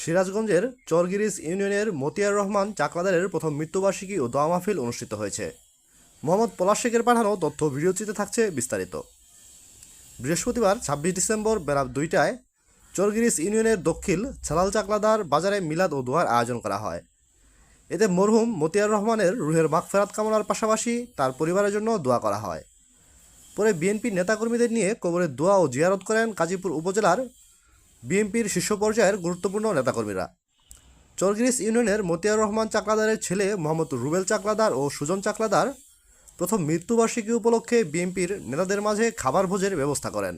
সিরাজগঞ্জের চরগিরিজ ইউনিয়নের মতিয়ার রহমান চাকলাদারের প্রথম মৃত্যুবার্ষিকী ও দোয়া মাহফিল অনুষ্ঠিত হয়েছে। মোহাম্মদ পলাশ শেখের পাঠানো তথ্য ভিডিওচিত্রে থাকছে বিস্তারিত। বৃহস্পতিবার ২৬ ডিসেম্বর বেলা ২টায় চরগিরিজ ইউনিয়নের দক্ষিণ ছালাল চাকলাদার বাজারে মিলাদ ও দোয়ার আয়োজন করা হয়। এতে মরহুম মতিয়ার রহমানের রুহের মাগফিরাত কামনার পাশাপাশি তার পরিবারের জন্য দোয়া করা হয়। পরে বিএনপির নেতাকর্মীদের নিয়ে কবরের দোয়া ও জিয়ারত করেন গাজীপুর উপজেলার বিএনপির শীর্ষ পর্যায়ের গুরুত্বপূর্ণ নেতাকর্মীরা। চরগিরিজ ইউনিয়নের মতিয়ার রহমান চাকলাদারের ছেলে মোহাম্মদ রুবেল চাকলাদার ও সুজন চাকলাদার প্রথম মৃত্যুবার্ষিকী উপলক্ষে বিএনপির নেতাদের মাঝে খাবার ভোজের ব্যবস্থা করেন।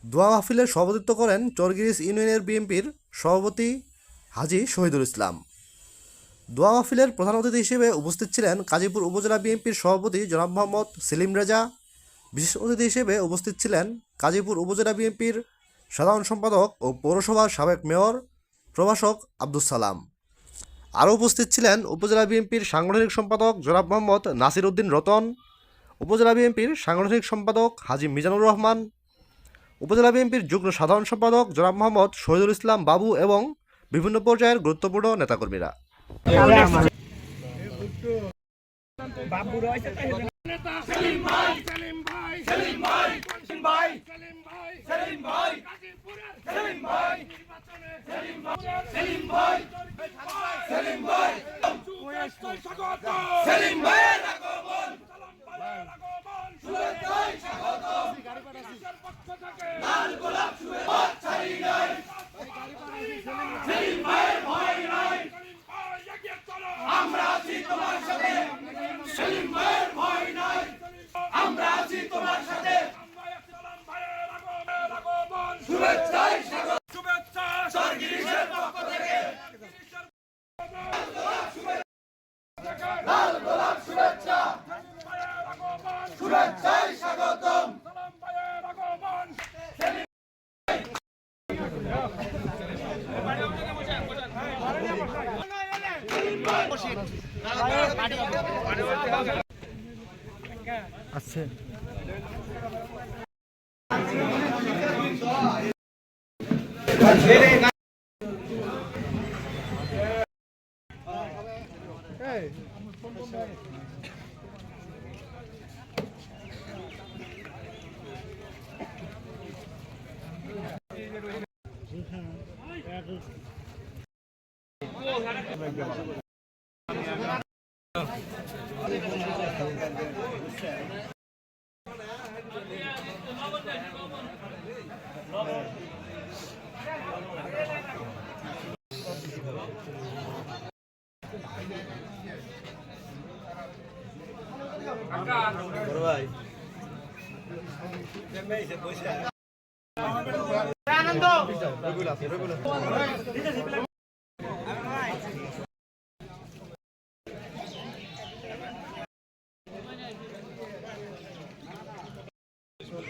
দোয়া মাহফিলের সভাপতিত্ব করেন চরগিরিজ ইউনিয়নের বিএনপির সভাপতি হাজী শহীদুল ইসলাম। দোয়া মাহফিলের প্রধান অতিথি হিসেবে উপস্থিত ছিলেন গাজীপুর উপজেলা বিএনপির সভাপতি জনাব মোহাম্মদ সেলিম রেজা। বিশেষ অতিথি হিসেবে উপস্থিত ছিলেন গাজীপুর উপজেলা বিএনপির সাধারণ সম্পাদক ও পৌরসভার সাবেক মেয়র প্রভাষক আব্দুস সালাম। আরও উপস্থিত ছিলেন উপজেলা বিএনপির সাংগঠনিক সম্পাদক জনাব মোহাম্মদ নাসির উদ্দিন রতন, উপজেলা বিএনপির সাংগঠনিক সম্পাদক হাজী মিজানুর রহমান, উপজেলা বিএনপির যুগ্ম সাধারণ সম্পাদক জনাব মোহাম্মদ শহীদুল ইসলাম বাবু এবং বিভিন্ন পর্যায়ের গুরুত্বপূর্ণ নেতাকর্মীরা। আচ্ছা,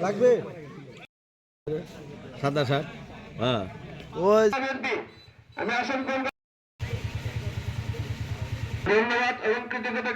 লাগবে সাদা শার্ট। হ্যাঁ, ওই আমি অসংখ্য ধন্যবাদ এবং কৃতজ্ঞতা।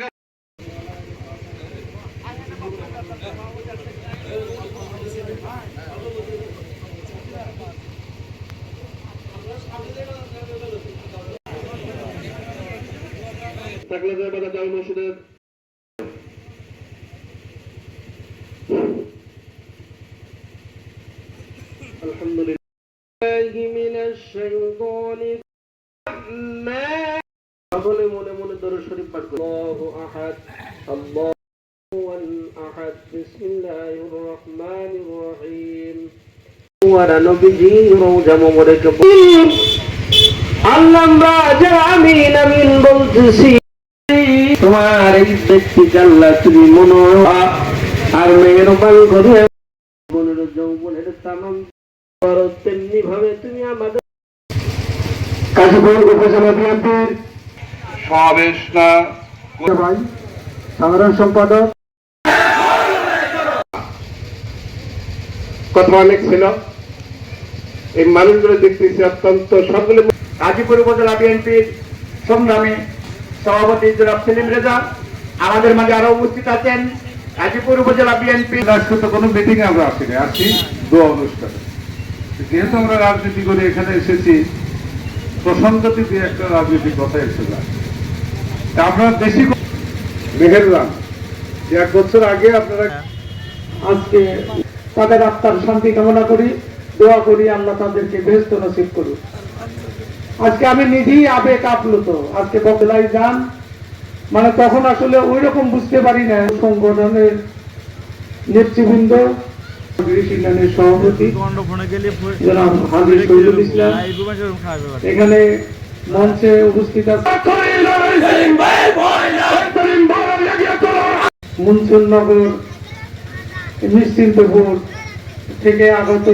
মনে মনে দরুদ শরীফ পাঠ করুন। আল্লাহু আহাদ আল্লাহুল আহাদ বিসমিল্লাহির রহমানির রহিম। ওয়া নবীজি রওজা মোবারক আল্লাহ জামিন আমিন বলতেছি। তোমার এই ব্যক্তি আল্লাহ তুমি মনোরা আর মেহেরবান করে মনের যৌবনের তামাম করো তেমনি ভাবে তুমি আমাদের গাজীপুর উপজেলা বিএনপির সমাবেশ ভাই সাধারণ সম্পাদক কথা অনেক ছিল। এই মানুষগুলো দেখতেছি অত্যন্ত সকলে। গাজীপুর উপজেলা বিএনপির সংগ্রামী সভাপতি জনাব সেলিম রেজা আমাদের মাঝে আরো উপস্থিত আছেন। গাজীপুর উপজেলা বিএনপি রাষ্ট্রীয় কোনো মিটিং এ আমরা আসছি দোয়া অনুষ্ঠানে যেহেতু আমরা রাজনীতি করে এখানে এসেছি, প্রসঙ্গতি দিয়ে একটা রাজনীতির কথা এসে যায়। আমরা বেশি মেহেরবান যে 1 বছর আগে আপনারা আজকে তাদের আত্মার শান্তি কামনা করি, দোয়া করি আল্লাহ তাদেরকে বেহেশত নসিব করুন। আজকে আমি নিজেই আবেগ আপ্লুত। আজকে বকলাই যান মানে তখন আসলে ওই রকম বুঝতে পারি না। সংগঠনের নেতৃবৃন্দ, ইউনিয়নের সভাপতি জনাব হাজী শহীদুল ইসলাম এখানে মঞ্চে উপস্থিত আছে, মুন্সুরনগর নিশ্চিন্তপুর থেকে আগত